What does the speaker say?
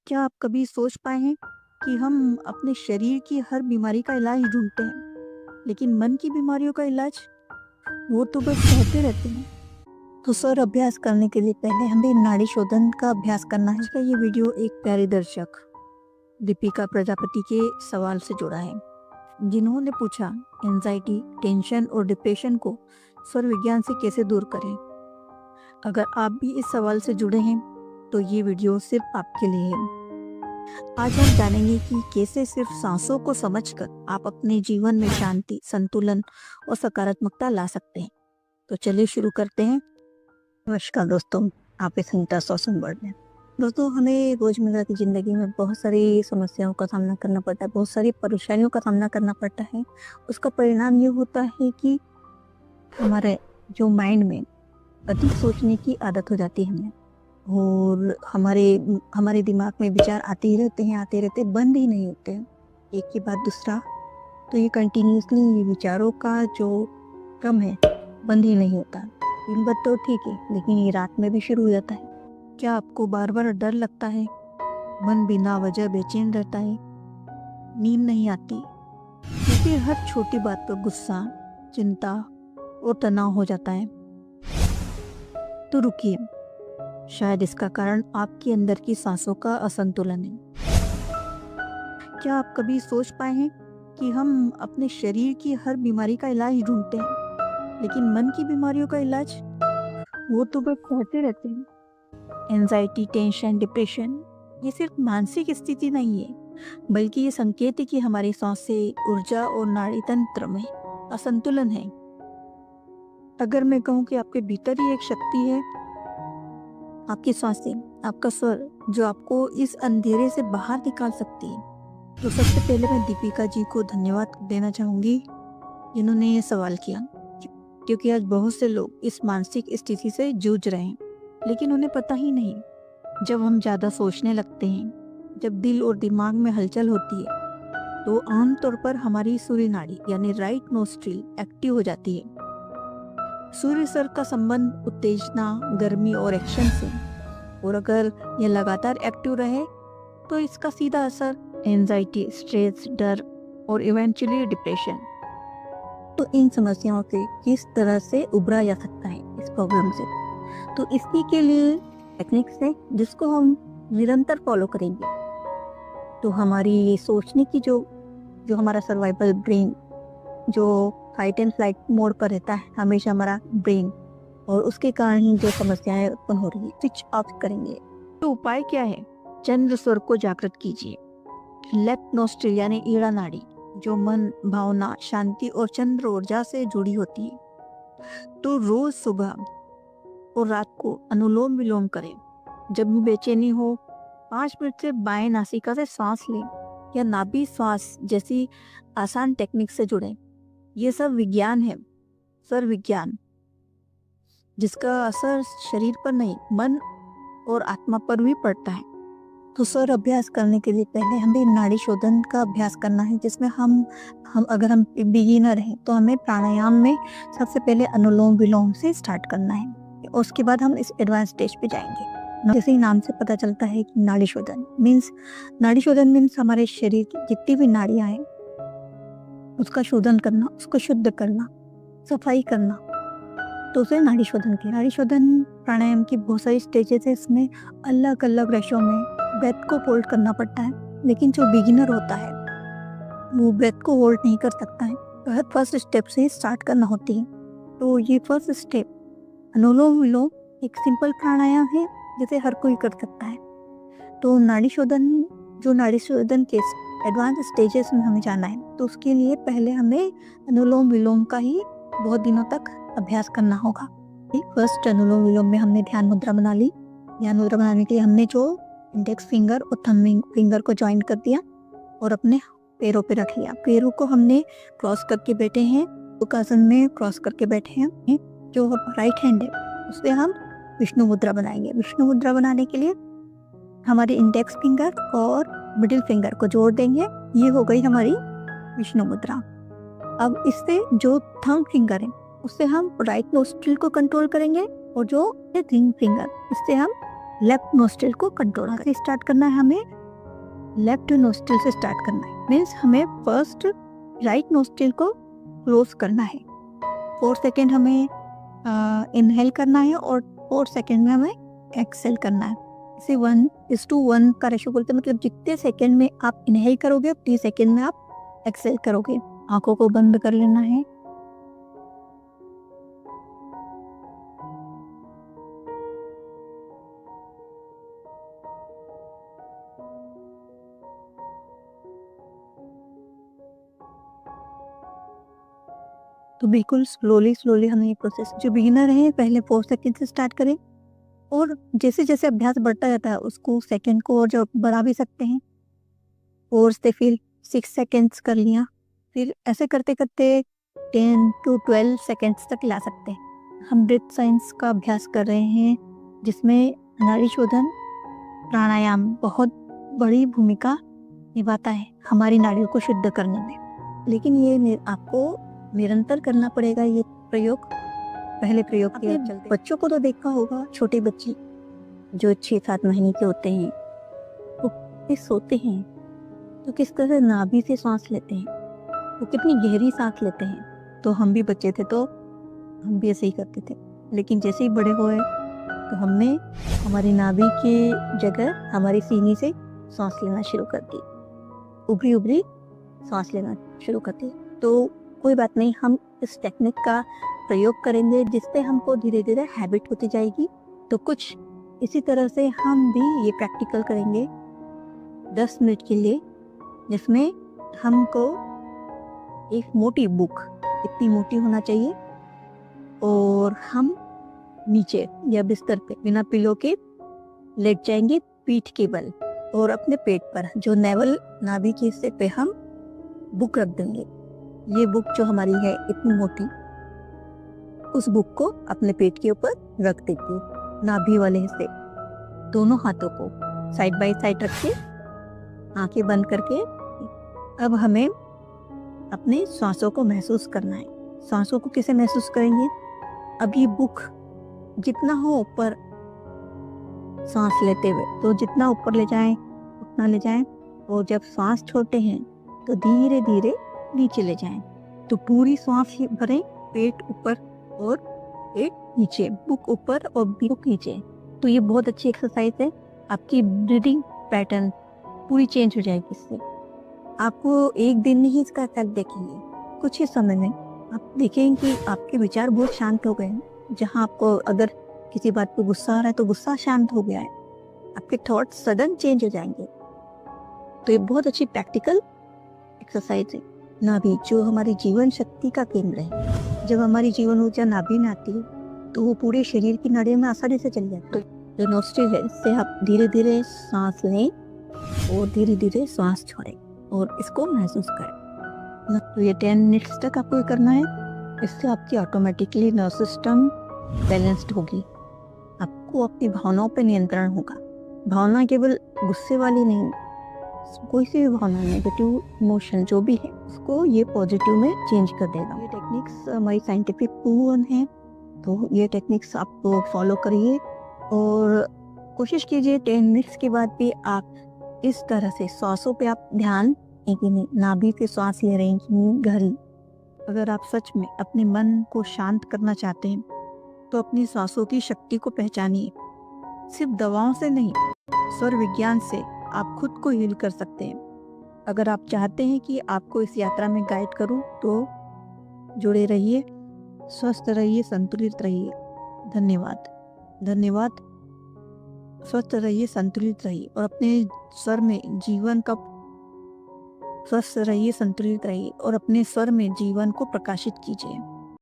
क्या आप कभी सोच पाए हैं कि हम अपने शरीर की हर बीमारी का इलाज ढूंढते हैं, लेकिन मन की बीमारियों का इलाज वो तो बस कहते रहते हैं। तो सर, अभ्यास करने के लिए पहले हमें नाड़ी शोधन का अभ्यास करना है। इसका ये वीडियो एक प्यारे दर्शक दीपिका प्रजापति के सवाल से जुड़ा है, जिन्होंने पूछा एंजाइटी, टेंशन और डिप्रेशन को स्वर विज्ञान से कैसे दूर करें। अगर आप भी इस सवाल से जुड़े हैं तो ये वीडियो सिर्फ आपके लिए है। आज हम जानेंगे कि कैसे सिर्फ सांसों को समझकर आप अपने जीवन में शांति, संतुलन और सकारात्मकता ला सकते हैं। तो चलिए शुरू करते हैं। नमस्कार दोस्तों, आप इस घंटा श्वसन वर्ड में। दोस्तों, हमें रोजमर्रा की जिंदगी में बहुत सारी समस्याओं का सामना करना पड़ता है, बहुत सारी परेशानियों का सामना करना पड़ता है। उसका परिणाम ये होता है कि हमारे जो माइंड में अधिक सोचने की आदत हो जाती है हमें, और हमारे दिमाग में विचार आते ही रहते हैं, बंद ही नहीं होते हैं, एक के बाद दूसरा। तो ये कंटिन्यूसली विचारों का जो क्रम है बंद ही नहीं होता। दिन भर तो ठीक है, लेकिन ये रात में भी शुरू हो जाता है। क्या आपको बार बार डर लगता है? मन बिना वजह बेचैन रहता है? नींद नहीं आती? क्योंकि हर छोटी बात पर गुस्सा, चिंता और तनाव हो जाता है? तो रुकिए, शायद इसका कारण आपके अंदर की सांसों का असंतुलन है। क्या आप कभी सोच पाए हैं कि हम अपने शरीर की हर बीमारी का इलाज ढूंढते हैं, लेकिन मन की बीमारियों का इलाज वो तो बस कहते रहते हैं। एंजाइटी, टेंशन, डिप्रेशन ये सिर्फ मानसिक स्थिति नहीं है, बल्कि ये संकेत है कि हमारी सांसें, ऊर्जा और नाड़ी तंत्र में असंतुलन है। अगर मैं कहूँ कि आपके भीतर ही एक शक्ति है, आपकी सांसें, आपका स्वर, जो आपको इस अंधेरे से बाहर निकाल सकती है, तो सबसे पहले मैं दीपिका जी को धन्यवाद देना चाहूँगी, जिन्होंने ये सवाल किया। क्योंकि आज बहुत से लोग इस मानसिक स्थिति से जूझ रहे हैं, लेकिन उन्हें पता ही नहीं। जब हम ज़्यादा सोचने लगते हैं, जब दिल और दिमाग में हलचल होती है, तो आमतौर पर हमारी सूर्य नाड़ी यानी राइट नोस्ट्रिल एक्टिव हो जाती है। सूर्य सर का संबंध उत्तेजना, गर्मी और एक्शन से, और अगर यह लगातार एक्टिव रहे तो इसका सीधा असर एंजाइटी, स्ट्रेस, डर और इवेंचुअली डिप्रेशन। तो इन समस्याओं से किस तरह से उबरा जा सकता है इस प्रॉब्लम से? तो इसी के लिए टेक्निक्स है जिसको हम निरंतर फॉलो करेंगे। तो हमारी सोचने की जो हमारा सर्वाइवल ब्रेन, जो फाइट एंड फ्लाइट मोड पर रहता है हमेशा हमारा ब्रेन, और उसके कारण ही जो समस्याएं उत्पन्न हो रही है, स्विच ऑफ करेंगे। तो उपाय क्या है? चंद्र स्वर को जागृत कीजिए। लेफ्ट नोस्ट्रिल यानी ईड़ा नाड़ी, जो मन, भावना, शांति और चंद्र ऊर्जा से जुड़ी होती है। तो रोज सुबह और रात को अनुलोम विलोम करें। जब भी बेचैनी हो, 5 मिनट से बाएं नासिका से सांस लें, या नाभि श्वास जैसी आसान टेक्निक से जुड़ें। ये सब विज्ञान है, स्वर विज्ञान, जिसका असर शरीर पर नहीं, मन और आत्मा पर भी पड़ता है। तो स्वर अभ्यास करने के लिए पहले हमें नाड़ी शोधन का अभ्यास करना है, जिसमें हम अगर हम बिगिनर हैं तो हमें प्राणायाम में सबसे पहले अनुलोम विलोम से स्टार्ट करना है। उसके बाद हम इस एडवांस स्टेज पे जाएंगे। जैसे ही नाम से पता चलता है कि नाड़ी शोधन मीन्स हमारे शरीर की जितनी भी नाड़ियां हैं उसका शोधन करना, उसको शुद्ध करना, सफाई करना। तो उसे नाड़ी शोधन की नाड़ी शोधन प्राणायाम की बहुत सारी स्टेजेस है। इसमें अलग अलग रेशो में ब्रेथ को होल्ड करना पड़ता है, लेकिन जो बिगिनर होता है वो ब्रेथ को होल्ड नहीं कर सकता है, तो फर्स्ट स्टेप से स्टार्ट करना होती है। तो ये फर्स्ट स्टेप अनुलोम विलोम एक सिंपल प्राणायाम है जिसे हर कोई कर सकता है। तो नाड़ी शोधन के एडवांस स्टेजेस में हमें जाना है, तो उसके लिए पहले हमें अनुलोम विलोम का ही बहुत दिनों तक अभ्यास करना होगा। फर्स्ट अनुलोम विलोम में हमने ध्यान मुद्रा बना ली। ध्यान मुद्रा बनाने के लिए हमने जो इंडेक्स फिंगर और थंब फिंगर को ज्वाइन कर दिया और अपने पैरों पे रख लिया। पैरों को हमने क्रॉस करके बैठे हैं, सुखासन में क्रॉस करके बैठे हैं। जो राइट हैंड है उससे हम विष्णु मुद्रा बनाएंगे। विष्णु मुद्रा बनाने के लिए हमारे इंडेक्स फिंगर और मिडिल फिंगर को जोड़ देंगे। ये हो गई हमारी विष्णु मुद्रा। अब इससे जो थंब फिंगर है उससे हम राइट नोस्ट्रिल को कंट्रोल करेंगे, और जो रिंग फिंगर इससे हम लेफ्ट नोस्ट्रिल को कंट्रोल करके स्टार्ट करना है हमें लेफ्ट नोस्ट्रिल से स्टार्ट करना है। मीन्स हमें फर्स्ट राइट नोस्ट्रिल को क्लोज करना है। 4 सेकेंड हमें इनहेल करना है और 4 सेकेंड में हमें एक्सेल करना है। इसे 1:1 का रेशो बोलते हैं, मतलब जितने सेकेंड में आप इनहेल करोगे 30 सेकेंड में आप एक्सेल करोगे। आंखों को बंद कर लेना है। तो बिल्कुल स्लोली स्लोली हमें ये प्रोसेस, जो बिगिनर है पहले 4 सेकेंड से स्टार्ट करें और जैसे जैसे अभ्यास बढ़ता जाता है उसको सेकेंड को और जो बढ़ा भी सकते हैं। 4 से फिर 6 सेकेंड्स कर लिया, फिर ऐसे करते करते 10 to 12 सेकेंड्स तक ला सकते हैं। हम ब्रीथ साइंस का अभ्यास कर रहे हैं जिसमें नाड़ी शोधन प्राणायाम बहुत बड़ी भूमिका निभाता है हमारी नाड़ियों को शुद्ध करने में। लेकिन ये आपको निरंतर करना पड़ेगा ये प्रयोग। पहले प्रयोग के चलते बच्चों को तो देखा होगा, छोटे बच्चे जो 6-7 महीने के होते हैं वो सोते हैं तो किस तरह नाभि से सांस लेते हैं, वो कितनी गहरी सांस लेते हैं। तो हम भी बच्चे थे तो हम भी ऐसे ही करते थे, लेकिन जैसे ही बड़े हुए तो हमने हमारी नाभि के जगह हमारी सीने से सांस लेना शुरू कर दी, उभरी उभरी सांस लेना शुरू कर दी। तो कोई बात नहीं, हम इस टेक्निक का प्रयोग करेंगे जिससे हमको धीरे धीरे हैबिट होती जाएगी। तो कुछ इसी तरह से हम भी ये प्रैक्टिकल करेंगे 10 मिनट के लिए, जिसमें हमको एक मोटी बुक, इतनी मोटी होना चाहिए, और हम नीचे या बिस्तर पे बिना पिलो के लेट जाएंगे पीठ के बल, और अपने पेट पर जो नेवल नाभि के हिस्से पे हम बुक रख देंगे। ये बुक जो हमारी है इतनी मोटी, उस बुक को अपने पेट के ऊपर रख देंगे। नाभि वाले हिस्से दोनों हाथों को साइड बाय साइड रख के आंखें बंद करके अब हमें अपने सांसों को महसूस करना है। सांसों को कैसे महसूस करेंगे? अब ये बुक जितना हो ऊपर सांस लेते हुए, तो जितना ऊपर ले जाएं उतना ले जाएं, और जब सांस छोड़ते हैं तो धीरे धीरे नीचे ले जाएं। तो पूरी सांस भरें, पेट ऊपर और पेट नीचे, बुक ऊपर और बुक नीचे। तो ये बहुत अच्छी एक्सरसाइज है। आपकी ब्रीदिंग पैटर्न पूरी चेंज हो जाएगी इससे। आपको एक दिन में ही इसका इफेक्ट देखेंगे, कुछ ही समय में आप देखेंगे कि आपके विचार बहुत शांत हो गए हैं। जहाँ आपको अगर किसी बात पे गुस्सा आ रहा है तो गुस्सा शांत हो गया है, आपके थॉट्स सडन चेंज हो जाएंगे। तो ये बहुत अच्छी प्रैक्टिकल एक्सरसाइज है। नाभि जो हमारी जीवन शक्ति का केंद्र है, जब हमारी जीवन ऊर्जा नाभि में आती है तो वो पूरे शरीर की नाड़ियों में आसानी से चली जाती है। तो जो नोस्ट्रिल है, इससे आप धीरे धीरे सांस लें और धीरे धीरे सांस छोड़ें और इसको महसूस करें। तो ये 10 मिनट्स तक आपको करना है। इससे आपकी ऑटोमेटिकली नर्वस सिस्टम बैलेंस्ड होगी। आपको अपनी भावनाओं पर नियंत्रण होगा। भावना केवल गुस्से वाली नहीं, कोई सी भी भावना, नेगेटिव इमोशन जो भी है उसको ये पॉजिटिव में चेंज कर देगा। ये टेक्निक्स हमारी साइंटिफिक प्रूवन है, तो ये टेक्निक्स आप फॉलो करिए और कोशिश कीजिए 10 मिनट्स के बाद भी आप इस तरह से सांसों पे आप ध्यान कि नाभि से सांस ले रहे हैं कि गहरी। अगर आप सच में अपने मन को शांत करना चाहते हैं तो अपनी सांसों की शक्ति को पहचानिए। सिर्फ दवाओं से नहीं, स्वर विज्ञान से आप खुद को हील कर सकते हैं। अगर आप चाहते हैं कि आपको इस यात्रा में गाइड करूं तो जुड़े रहिए, स्वस्थ रहिए, संतुलित रहिए। धन्यवाद। धन्यवाद। स्वस्थ रहिए, संतुलित रहिए और अपने स्वर में जीवन का स्वस्थ रहिए, संतुलित रहिए और अपने स्वर में जीवन को प्रकाशित कीजिए।